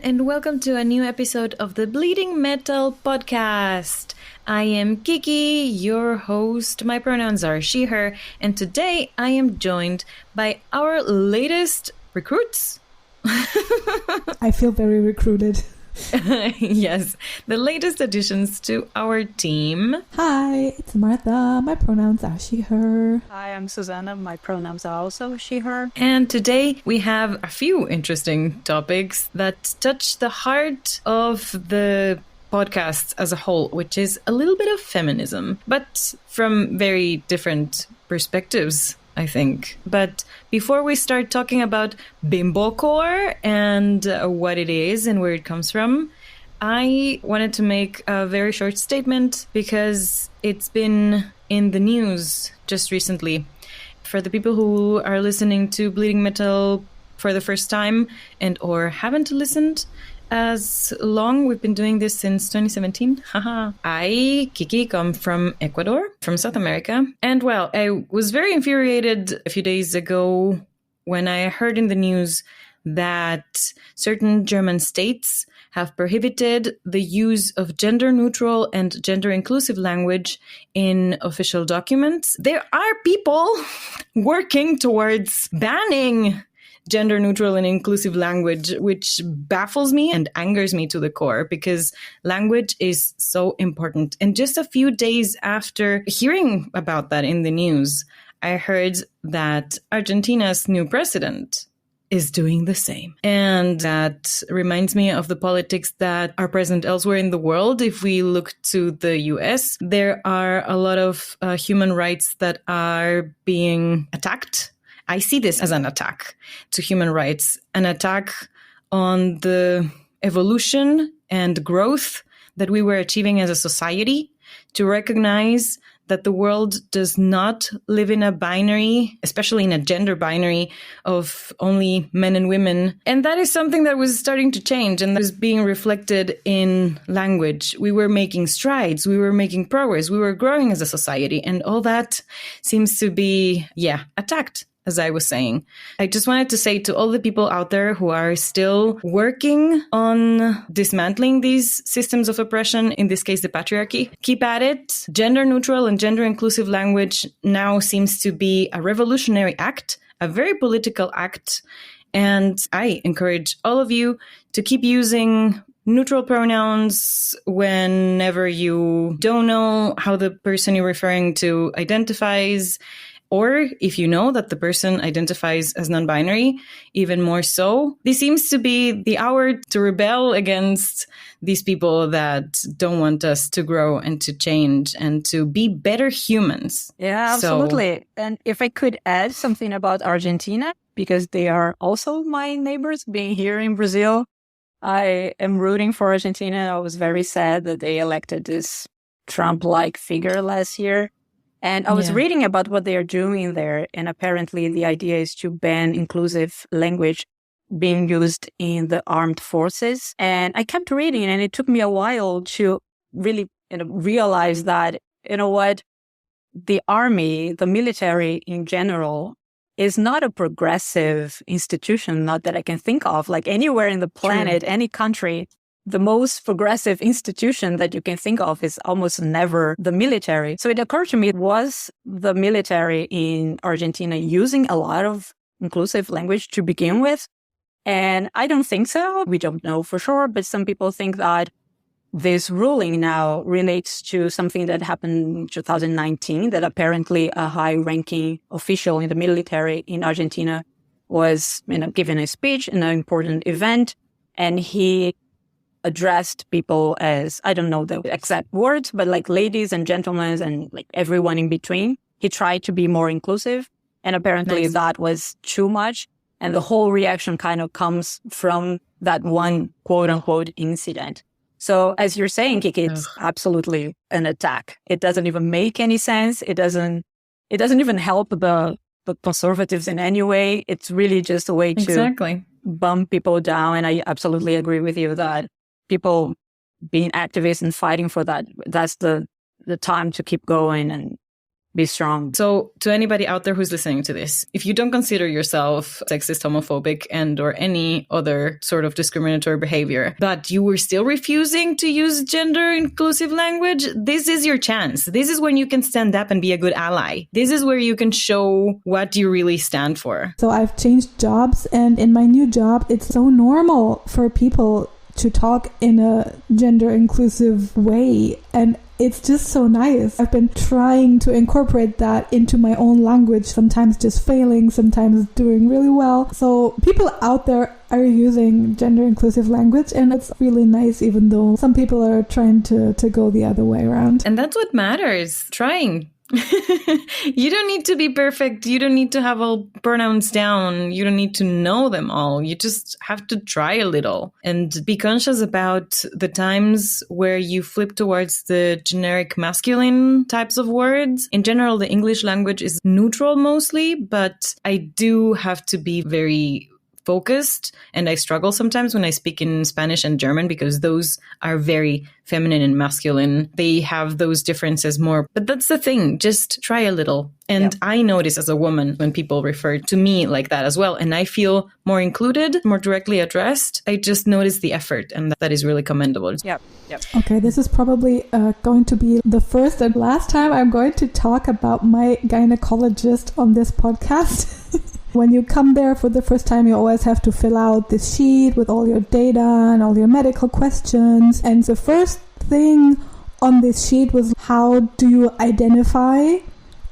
and welcome to a new episode of the Bleeding Metal podcast. I am Kiki, your host. My pronouns are she, her, and today I am joined by our latest recruits. I feel very recruited. Yes, the latest additions to our team. Hi, it's Martha. My pronouns are she, her. Hi, I'm Suzanna. My pronouns are also she, her. And today we have a few interesting topics that touch the heart of the podcast as a whole, which is a little bit of feminism, but from very different perspectives, I think. But before we start talking about Bimbocore and what it is and where it comes from, I wanted to make a very short statement because it's been in the news just recently. For the people who are listening to Bleeding Metal for the first time and or haven't listened as long, we've been doing this since 2017. I, Kiki, come from Ecuador, from South America. And well, I was very infuriated a few days ago when I heard in the news that certain German states have prohibited the use of gender-neutral and gender-inclusive language in official documents. There are people working towards banning gender-neutral and inclusive language, which baffles me and angers me to the core because language is so important. And just a few days after hearing about that in the news, I heard that Argentina's new president is doing the same. And that reminds me of the politics that are present elsewhere in the world. If we look to the US, there are a lot of human rights that are being attacked. I see this as an attack to human rights, an attack on the evolution and growth that we were achieving as a society, to recognize that the world does not live in a binary, especially in a gender binary of only men and women. And that is something that was starting to change and that was being reflected in language. We were making strides, we were making progress, we were growing as a society, and all that seems to be, attacked. As I was saying, I just wanted to say to all the people out there who are still working on dismantling these systems of oppression, in this case, the patriarchy, keep at it. Gender neutral and gender inclusive language now seems to be a revolutionary act, a very political act. And I encourage all of you to keep using neutral pronouns whenever you don't know how the person you're referring to identifies. Or if you know that the person identifies as non-binary, even more so. This seems to be the hour to rebel against these people that don't want us to grow and to change and to be better humans. Yeah, absolutely. And if I could add something about Argentina, because they are also my neighbors being here in Brazil, I am rooting for Argentina. I was very sad that they elected this Trump-like figure last year. And I was reading about what they are doing there. And apparently the idea is to ban inclusive language being used in the armed forces. And I kept reading and it took me a while to really realize that, the army, the military in general, is not a progressive institution, not that I can think of, like anywhere in the planet, any country. The most progressive institution that you can think of is almost never the military. So it occurred to me, was the military in Argentina using a lot of inclusive language to begin with? And I don't think so. We don't know for sure, but some people think that this ruling now relates to something that happened in 2019, that apparently a high-ranking official in the military in Argentina was given a speech in an important event, and he addressed people as, I don't know the exact words, but like ladies and gentlemen and like everyone in between. He tried to be more inclusive, and apparently that was too much. And the whole reaction kind of comes from that one quote unquote incident. So as you're saying, Kiki, it's absolutely an attack. It doesn't even make any sense. It doesn't even help the conservatives in any way. It's really just a way to bump people down. And I absolutely agree with you that people being activists and fighting for that, that's the time to keep going and be strong. So to anybody out there who's listening to this, if you don't consider yourself sexist, homophobic, and or any other sort of discriminatory behavior, but you were still refusing to use gender inclusive language, this is your chance. This is when you can stand up and be a good ally. This is where you can show what you really stand for. So I've changed jobs, and in my new job, it's so normal for people to talk in a gender inclusive way. And it's just so nice. I've been trying to incorporate that into my own language, sometimes just failing, sometimes doing really well. So people out there are using gender inclusive language, and it's really nice, even though some people are trying to go the other way around. And that's what matters. Trying. You don't need to be perfect. You don't need to have all pronouns down. You don't need to know them all. You just have to try a little and be conscious about the times where you flip towards the generic masculine types of words. In general, the English language is neutral mostly, but I do have to be very focused, and I struggle sometimes when I speak in Spanish and German because those are very feminine and masculine. They have those differences more. But that's the thing, just try a little. And I notice as a woman when people refer to me like that as well, and I feel more included, more directly addressed. I just notice the effort, and that is really commendable. Yep. Okay, this is probably going to be the first and last time I'm going to talk about my gynecologist on this podcast. When you come there for the first time, you always have to fill out this sheet with all your data and all your medical questions. And the first thing on this sheet was, how do you identify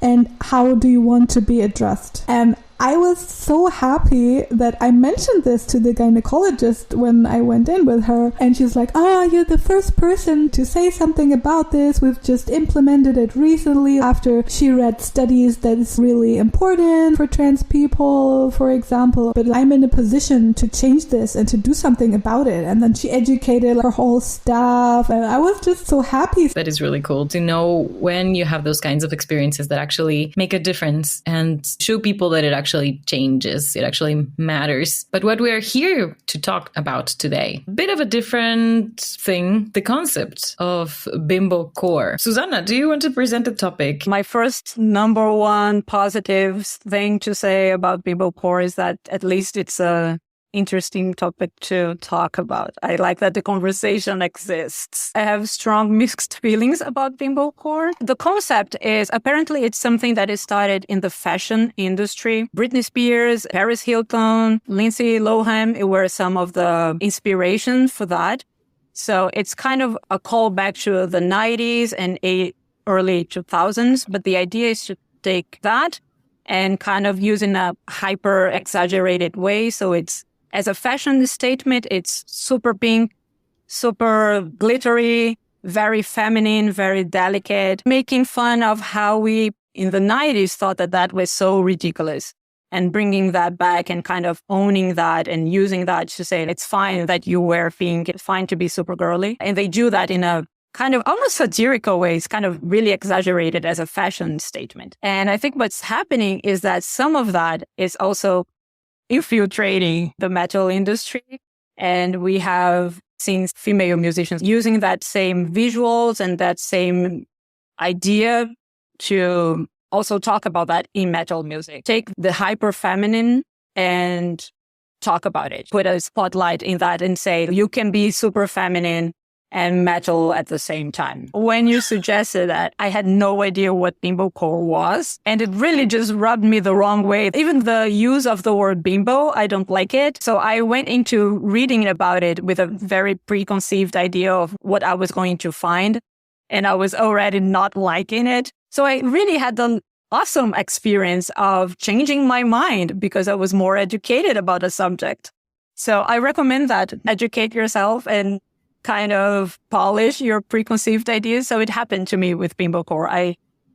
and how do you want to be addressed? And I was so happy that I mentioned this to the gynecologist when I went in with her, and she's like, you're the first person to say something about this. We've just implemented it recently after she read studies that is really important for trans people, for example. But I'm in a position to change this and to do something about it. And then she educated her whole staff, and I was just so happy. That is really cool to know when you have those kinds of experiences that actually make a difference and show people that it actually changes, it actually matters. But what we are here to talk about today, a bit of a different thing, the concept of Bimbocore. Suzanna, do you want to present the topic? My first number one positive thing to say about Bimbocore is that at least it's a interesting topic to talk about. I like that the conversation exists. I have strong mixed feelings about Bimbocore. The concept is, apparently it's something that is started in the fashion industry. Britney Spears, Paris Hilton, Lindsay Lohan were some of the inspiration for that. So it's kind of a callback to the 90s and early 2000s. But the idea is to take that and kind of use in a hyper exaggerated way. So it's, as a fashion statement, it's super pink, super glittery, very feminine, very delicate, making fun of how we in the 90s thought that that was so ridiculous, and bringing that back and kind of owning that and using that to say it's fine that you wear pink, it's fine to be super girly. And they do that in a kind of almost satirical way. It's kind of really exaggerated as a fashion statement. And I think what's happening is that some of that is also infiltrating the metal industry. And we have seen female musicians using that same visuals and that same idea to also talk about that in metal music. Take the hyper feminine and talk about it. Put a spotlight in that and say, you can be super feminine and metal at the same time. When you suggested that, I had no idea what Bimbocore was. And it really just rubbed me the wrong way. Even the use of the word bimbo, I don't like it. So I went into reading about it with a very preconceived idea of what I was going to find. And I was already not liking it. So I really had the awesome experience of changing my mind because I was more educated about a subject. So I recommend that. Educate yourself and kind of polish your preconceived ideas. So it happened to me with Bimbocore.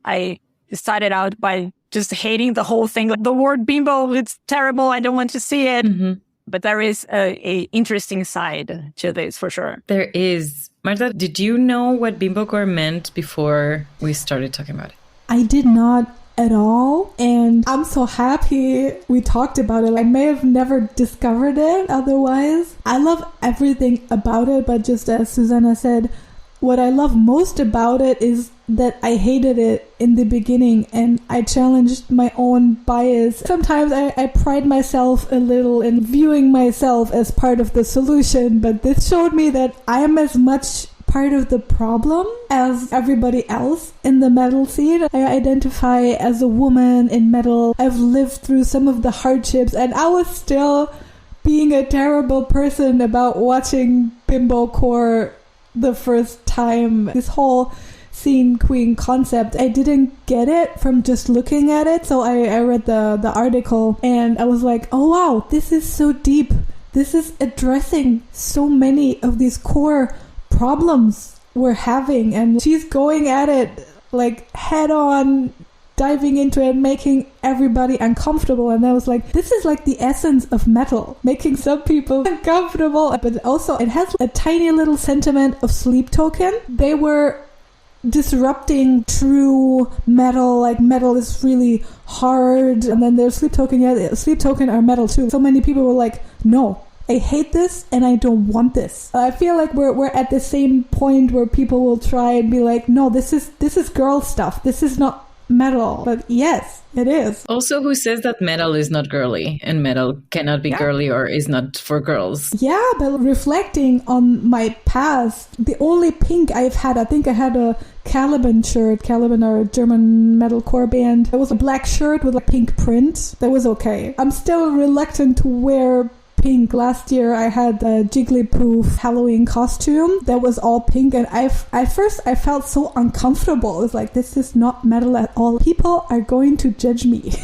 I started out by just hating the whole thing. Like, the word bimbo, it's terrible. I don't want to see it. Mm-hmm. But there is a interesting side to this for sure. There is. Marta, did you know what Bimbocore meant before we started talking about it? I did not at all, and I'm so happy we talked about it. I may have never discovered it otherwise. I love everything about it, but just as Suzanna said, what I love most about it is that I hated it in the beginning and I challenged my own bias. Sometimes I pride myself a little in viewing myself as part of the solution, but this showed me that I am as much part of the problem as everybody else in the metal scene. I identify as a woman in metal. I've lived through some of the hardships and I was still being a terrible person about watching Bimbocore the first time. This whole scene queen concept, I didn't get it from just looking at it. So I read the article and I was like, oh wow, this is so deep. This is addressing so many of these core problems we're having. And she's going at it like head on, diving into it, making everybody uncomfortable. And I was like, this is like the essence of metal, making some people uncomfortable, but also it has a tiny little sentiment of Sleep Token. They were disrupting true metal, like metal is really hard, and then there's Sleep Token. Yeah, Sleep Token are metal too. So many people were like, no, I hate this and I don't want this. I feel like we're at the same point where people will try and be like, no, this is girl stuff. This is not metal. But yes, it is. Also, who says that metal is not girly and metal cannot be girly or is not for girls? Yeah, but reflecting on my past, the only pink I've had, I think I had a Caliban shirt. Caliban are a German metalcore band. It was a black shirt with a pink print. That was okay. I'm still reluctant to wear pink. Last year I had a Jigglypuff Halloween costume that was all pink, and at first I felt so uncomfortable. It was like, this is not metal at all. People are going to judge me.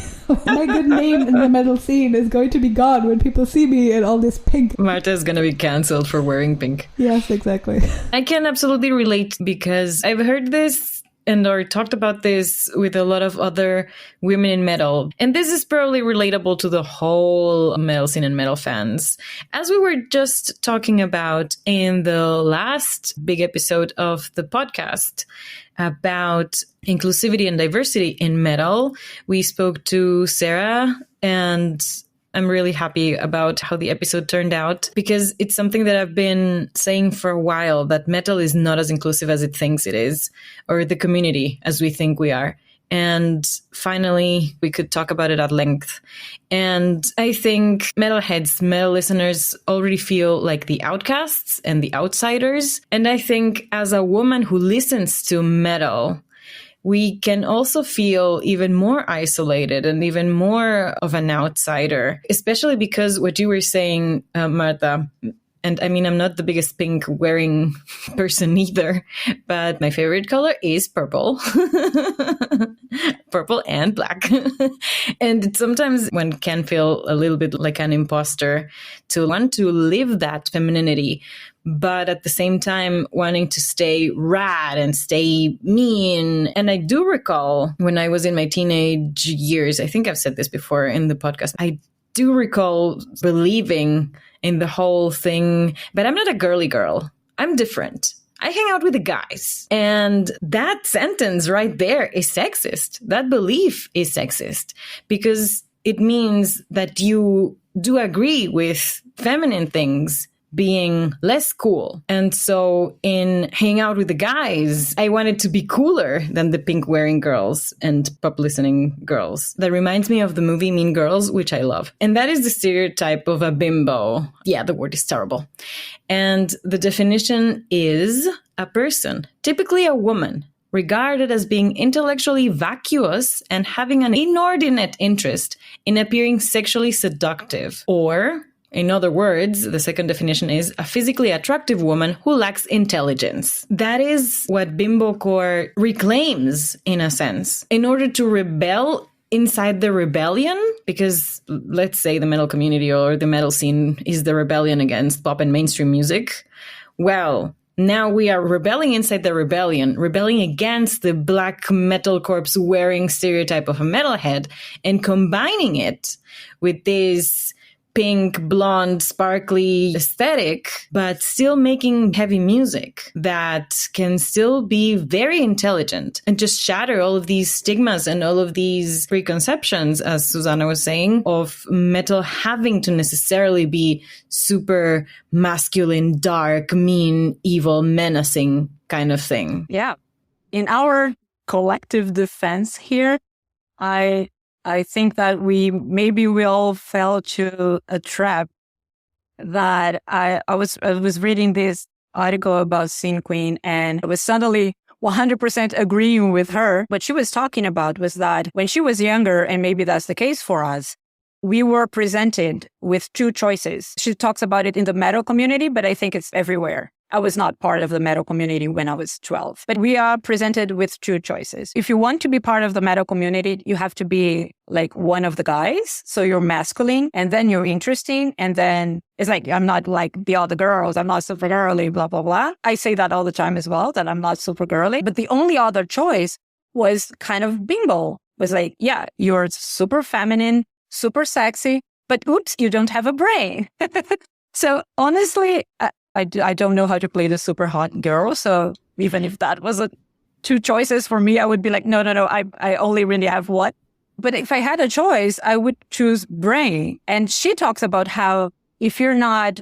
My good name in the metal scene is going to be gone when people see me in all this pink. Marta is going to be cancelled for wearing pink. Yes, exactly. I can absolutely relate because I've heard this or talked about this with a lot of other women in metal. And this is probably relatable to the whole metal scene and metal fans. As we were just talking about in the last big episode of the podcast about inclusivity and diversity in metal, we spoke to Sarah, and I'm really happy about how the episode turned out because it's something that I've been saying for a while, that metal is not as inclusive as it thinks it is, or the community as we think we are. And finally, we could talk about it at length. And I think metalheads, metal listeners already feel like the outcasts and the outsiders. And I think as a woman who listens to metal, we can also feel even more isolated and even more of an outsider, especially because what you were saying, Marta, and I mean, I'm not the biggest pink wearing person either, but my favorite color is purple. Purple and black. And sometimes one can feel a little bit like an imposter to want to live that femininity, but at the same time wanting to stay rad and stay mean. And I do recall when I was in my teenage years, I think I've said this before in the podcast, I do recall believing in the whole thing, but I'm not a girly girl. I'm different. I hang out with the guys. And that sentence right there is sexist. That belief is sexist because it means that you do agree with feminine things being less cool. And so in hanging out with the guys, I wanted to be cooler than the pink wearing girls and pop listening girls. That reminds me of the movie Mean Girls, which I love. And that is the stereotype of a bimbo. Yeah, the word is terrible. And the definition is a person, typically a woman, regarded as being intellectually vacuous and having an inordinate interest in appearing sexually seductive, or in other words, the second definition is a physically attractive woman who lacks intelligence. That is what Bimbocore reclaims, in a sense, in order to rebel inside the rebellion, because let's say the metal community or the metal scene is the rebellion against pop and mainstream music. Well, now we are rebelling inside the rebellion, rebelling against the black metal corpse wearing stereotype of a metalhead and combining it with this pink, blonde, sparkly aesthetic, but still making heavy music that can still be very intelligent and just shatter all of these stigmas and all of these preconceptions, as Suzanna was saying, of metal having to necessarily be super masculine, dark, mean, evil, menacing. kind of thing. Yeah. In our collective defense here, I think that we all fell to a trap that I was reading this article about Scene Queen, and I was suddenly 100% agreeing with her. What she was talking about was that when she was younger, and maybe that's the case for us, we were presented with two choices. She talks about it in the metal community, but I think it's everywhere. I was not part of the metal community when I was 12, but we are presented with two choices. If you want to be part of the metal community, you have to be like one of the guys. So you're masculine, and then you're interesting. And then it's like, I'm not like the other girls. I'm not super girly, blah, blah, blah. I say that all the time as well, that I'm not super girly. But the only other choice was kind of bimbo. Was like, yeah, you're super feminine, super sexy, but oops, you don't have a brain. So honestly, I don't know how to play the super hot girl. So even if that was two choices for me, I would be like, no, I only really have one. But if I had a choice, I would choose brain. And she talks about how if you're not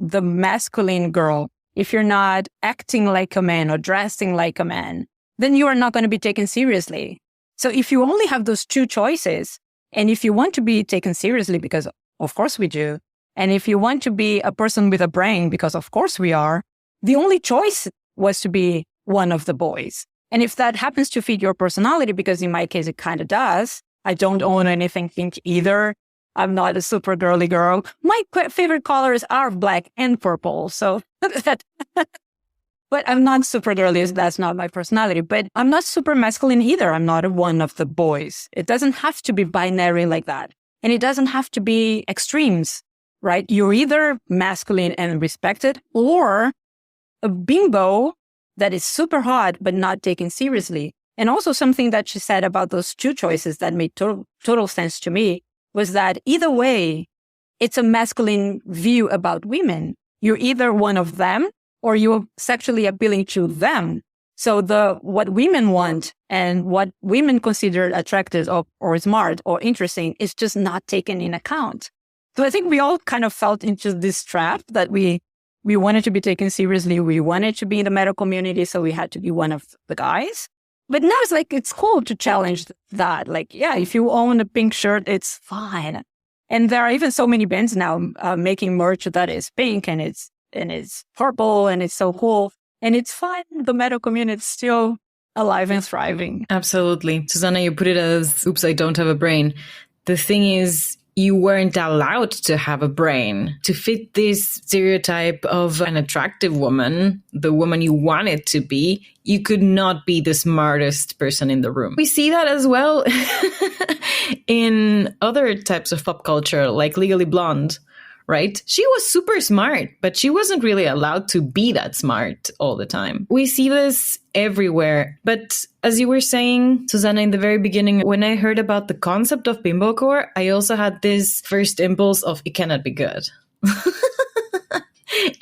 the masculine girl, if you're not acting like a man or dressing like a man, then you are not going to be taken seriously. So if you only have those two choices, and if you want to be taken seriously, because of course we do, and if you want to be a person with a brain, because of course we are, the only choice was to be one of the boys. And if that happens to fit your personality, because in my case, it kind of does. I don't own anything pink either. I'm not a super girly girl. My favorite colors are black and purple. So that, but I'm not super girly. That's not my personality. But I'm not super masculine either. I'm not one of the boys. It doesn't have to be binary like that. And it doesn't have to be extremes. Right? You're either masculine and respected, or a bimbo that is super hot, but not taken seriously. And also something that she said about those two choices that made total sense to me was that either way, it's a masculine view about women. You're either one of them or you're sexually appealing to them. So what women want and what women consider attractive or smart or interesting is just not taken in account. So I think we all kind of felt into this trap that we wanted to be taken seriously. We wanted to be in the metal community, so we had to be one of the guys. But now it's like, it's cool to challenge that. Like, yeah, if you own a pink shirt, it's fine. And there are even so many bands now making merch that is pink and it's purple and it's so cool. And it's fine. The metal community is still alive and thriving. Absolutely. Suzanna, you put it as, oops, I don't have a brain. The thing is, you weren't allowed to have a brain to fit this stereotype of an attractive woman, the woman you wanted to be. You could not be the smartest person in the room. We see that as well in other types of pop culture, like Legally Blonde, right? She was super smart, but she wasn't really allowed to be that smart all the time. We see this everywhere. But as you were saying, Suzanna, in the very beginning, when I heard about the concept of Bimbocore, I also had this first impulse of, it cannot be good.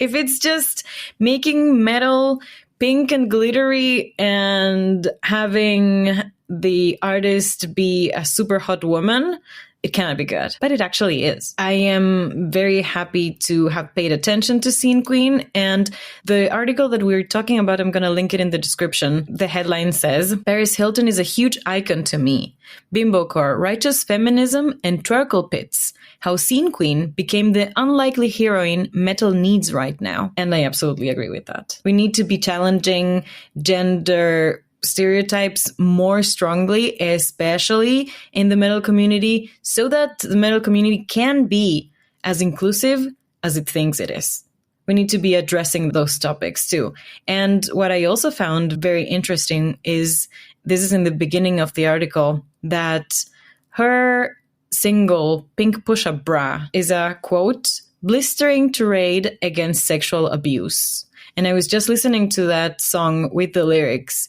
If it's just making metal pink and glittery and having the artist be a super hot woman, it cannot be good, but it actually is. I am very happy to have paid attention to Scene Queen, and the article that we're talking about, I'm going to link it in the description. The headline says, Paris Hilton is a huge icon to me. Bimbocore, righteous feminism, and twerkle pits. How Scene Queen became the unlikely heroine metal needs right now. And I absolutely agree with that. We need to be challenging gender stereotypes more strongly, especially in the metal community, so that the metal community can be as inclusive as it thinks it is. We need to be addressing those topics too. And what I also found very interesting is, this is in the beginning of the article, that her single Pink Push-Up Bra is a, quote, blistering tirade against sexual abuse. And I was just listening to that song with the lyrics,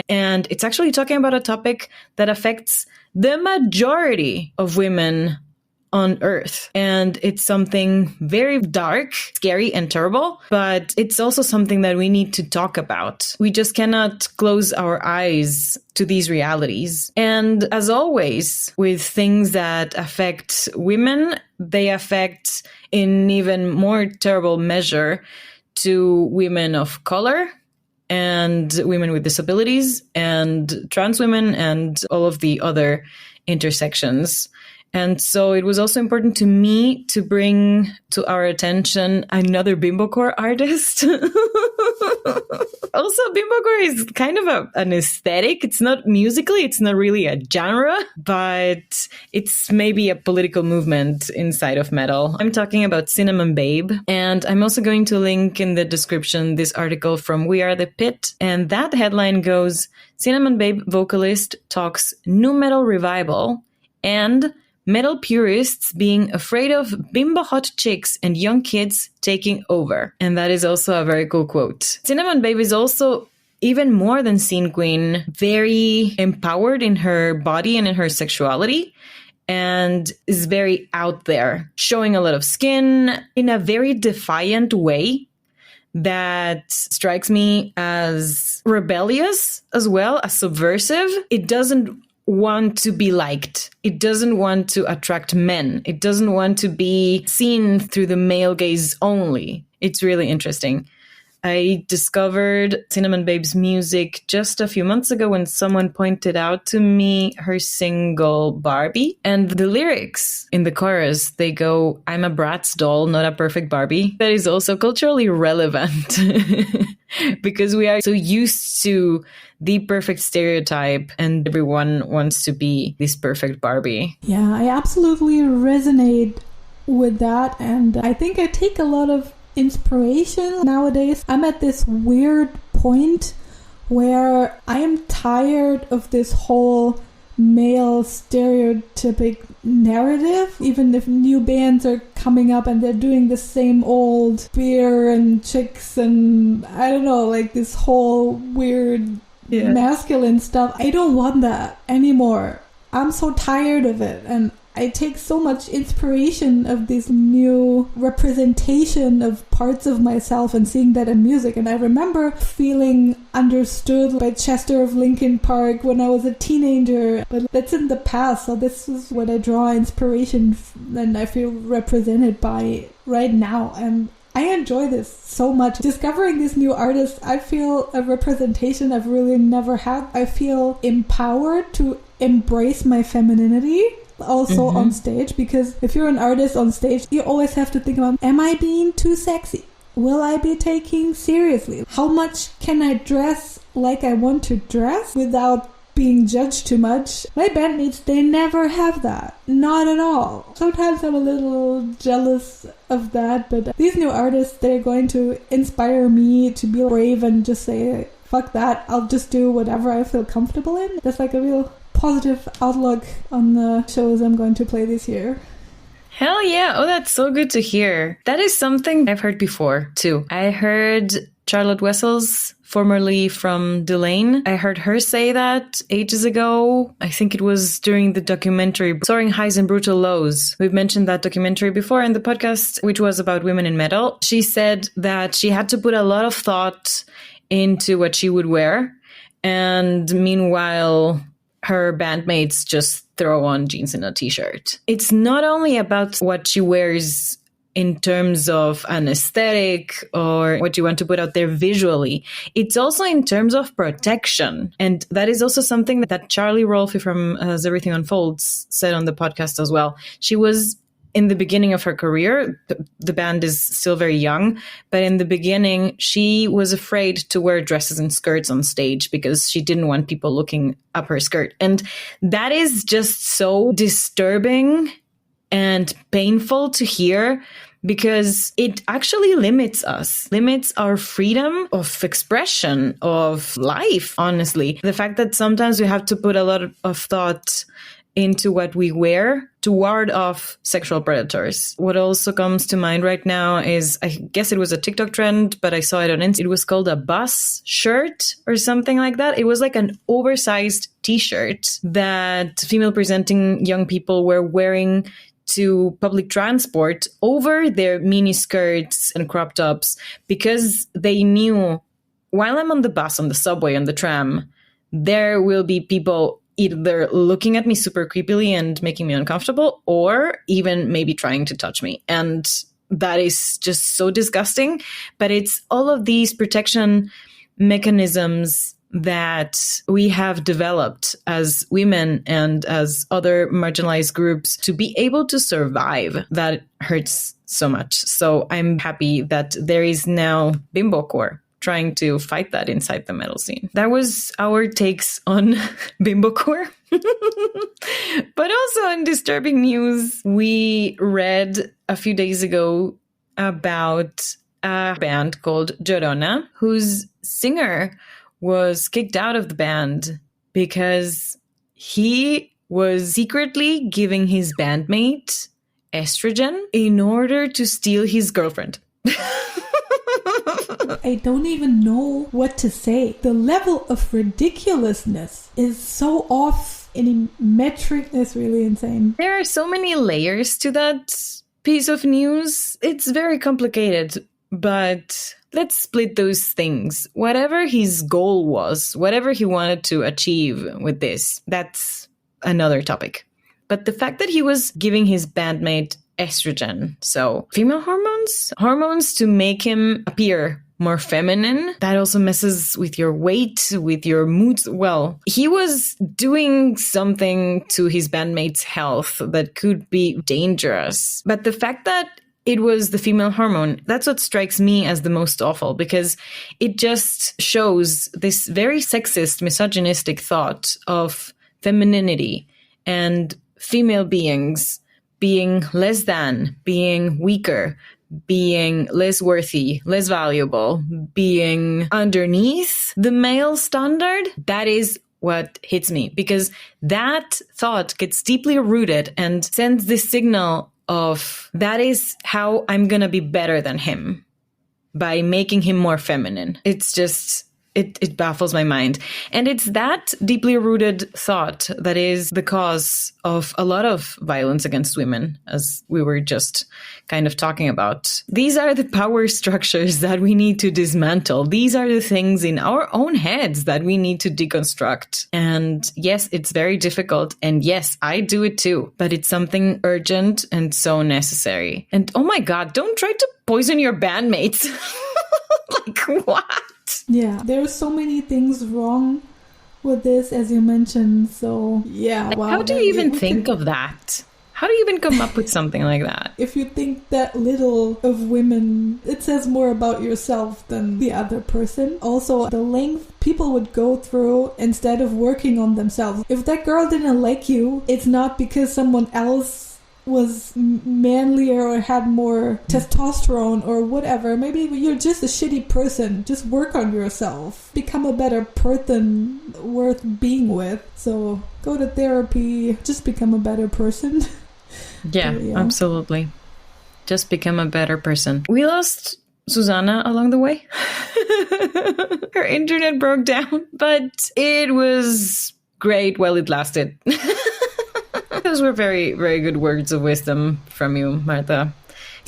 and it's actually talking about a topic that affects the majority of women on Earth. And it's something very dark, scary, and terrible, but it's also something that we need to talk about. We just cannot close our eyes to these realities. And as always, with things that affect women, they affect in even more terrible measure to women of color and women with disabilities and trans women and all of the other intersections. And so it was also important to me to bring to our attention another Bimbocore artist. Also, Bimbocore is kind of an aesthetic. It's not musically, it's not really a genre, but it's maybe a political movement inside of metal. I'm talking about Cinnamon Babe. And I'm also going to link in the description this article from We Are the Pit. And that headline goes, Cinnamon Babe vocalist talks nu metal revival and metal purists being afraid of bimbo hot chicks and young kids taking over. And that is also a very cool quote. Cinnamon Babe is also, even more than scene queen, very empowered in her body and in her sexuality, and is very out there, showing a lot of skin in a very defiant way that strikes me as rebellious as well, as subversive. It doesn't want to be liked. It doesn't want to attract men. It doesn't want to be seen through the male gaze only. It's really interesting. I discovered Cinnamon Babe's music just a few months ago when someone pointed out to me her single Barbie. And the lyrics in the chorus, they go, I'm a Bratz doll, not a perfect Barbie. That is also culturally relevant because we are so used to the perfect stereotype and everyone wants to be this perfect Barbie. Yeah, I absolutely resonate with that. And I think I take a lot of inspiration nowadays. I'm at this weird point where I am tired of this whole male stereotypic narrative. Even if new bands are coming up and they're doing the same old beer and chicks and I don't know, like this whole weird masculine stuff. I don't want that anymore. I'm so tired of it, and I take so much inspiration of this new representation of parts of myself and seeing that in music. And I remember feeling understood by Chester of Linkin Park when I was a teenager, but that's in the past. So this is what I draw inspiration and I feel represented by right now. And I enjoy this so much. Discovering these new artists, I feel a representation I've really never had. I feel empowered to embrace my femininity also on stage, because if you're an artist on stage, you always have to think about, am I being too sexy? Will I be taken seriously? How much can I dress like I want to dress without being judged too much? My bandmates, they never have that. Not at all. Sometimes I'm a little jealous of that, but these new artists, they're going to inspire me to be brave and just say, fuck that, I'll just do whatever I feel comfortable in. That's like a real positive outlook on the shows I'm going to play this year. Hell yeah. Oh, that's so good to hear. That is something I've heard before too. I heard Charlotte Wessels, formerly from Delane. I heard her say that ages ago. I think it was during the documentary Soaring Highs and Brutal Lows. We've mentioned that documentary before in the podcast, which was about women in metal. She said that she had to put a lot of thought into what she would wear. And meanwhile, her bandmates just throw on jeans and a t-shirt. It's not only about what she wears in terms of an aesthetic or what you want to put out there visually. It's also in terms of protection. And that is also something that Charlie Rolfe from As Everything Unfolds said on the podcast as well. She was in the beginning of her career, the band is still very young, but in the beginning, she was afraid to wear dresses and skirts on stage because she didn't want people looking up her skirt. And that is just so disturbing and painful to hear, because it actually limits us, limits our freedom of expression, of life, honestly. The fact that sometimes we have to put a lot of thought into what we wear to ward off sexual predators. What also comes to mind right now is, I guess it was a TikTok trend, but I saw it on Instagram. It was called a bus shirt or something like that. It was like an oversized t-shirt that female presenting young people were wearing to public transport over their mini skirts and crop tops, because they knew, while I'm on the bus, on the subway, on the tram, there will be people either looking at me super creepily and making me uncomfortable, or even maybe trying to touch me. And that is just so disgusting. But it's all of these protection mechanisms that we have developed as women and as other marginalized groups to be able to survive that hurts so much. So I'm happy that there is now Bimbocore trying to fight that inside the metal scene. That was our takes on Bimbocore. But also in disturbing news, we read a few days ago about a band called Llorona, whose singer was kicked out of the band because he was secretly giving his bandmate estrogen in order to steal his girlfriend. I don't even know what to say. The level of ridiculousness is so off. Any metric is really insane. There are so many layers to that piece of news. It's very complicated, but let's split those things. Whatever his goal was, whatever he wanted to achieve with this, that's another topic. But the fact that he was giving his bandmate estrogen, so female hormones to make him appear more feminine, that also messes with your weight, with your moods. Well, he was doing something to his bandmate's health that could be dangerous. But the fact that it was the female hormone, that's what strikes me as the most awful, because it just shows this very sexist, misogynistic thought of femininity and female beings being less than, being weaker, being less worthy, less valuable, being underneath the male standard. That is what hits me, because that thought gets deeply rooted and sends this signal of that is how I'm going to be better than him, by making him more feminine. It's just, it baffles my mind. And it's that deeply rooted thought that is the cause of a lot of violence against women, as we were just kind of talking about. These are the power structures that we need to dismantle. These are the things in our own heads that we need to deconstruct. And yes, it's very difficult. And yes, I do it too. But it's something urgent and so necessary. And oh my God, don't try to poison your bandmates. Like, what? Yeah, there are so many things wrong with this, as you mentioned. So, yeah, like, wow. How do you even think of that? How do you even come up with something like that? If you think that little of women, it says more about yourself than the other person. Also, the length people would go through instead of working on themselves. If that girl didn't like you, it's not because someone else was manlier or had more testosterone or whatever. Maybe you're just a shitty person. Just work on yourself. Become a better person worth being with. So go to therapy. Just become a better person. Yeah, absolutely. Just become a better person. We lost Suzanna along the way. Her internet broke down, but it was great while it lasted. Those were very, very good words of wisdom from you, Martha.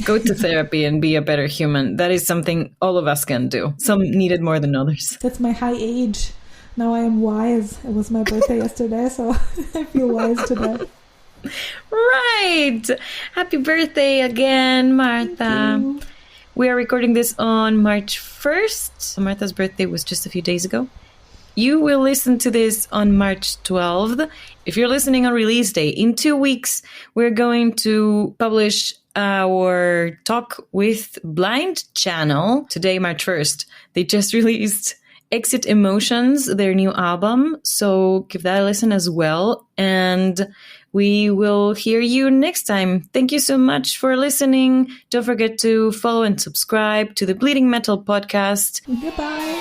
Go to therapy and be a better human. That is something all of us can do. Some need it more than others. That's my high age. Now I am wise. It was my birthday yesterday, so I feel wise today. Right. Happy birthday again, Martha. We are recording this on March 1st. Martha's birthday was just a few days ago. You will listen to this on March 12th. If you're listening on release day, in 2 weeks, we're going to publish our Talk with Blind channel. Today, March 1st. They just released Exit Emotions, their new album. So give that a listen as well. And we will hear you next time. Thank you so much for listening. Don't forget to follow and subscribe to the Bleeding Metal podcast. Goodbye.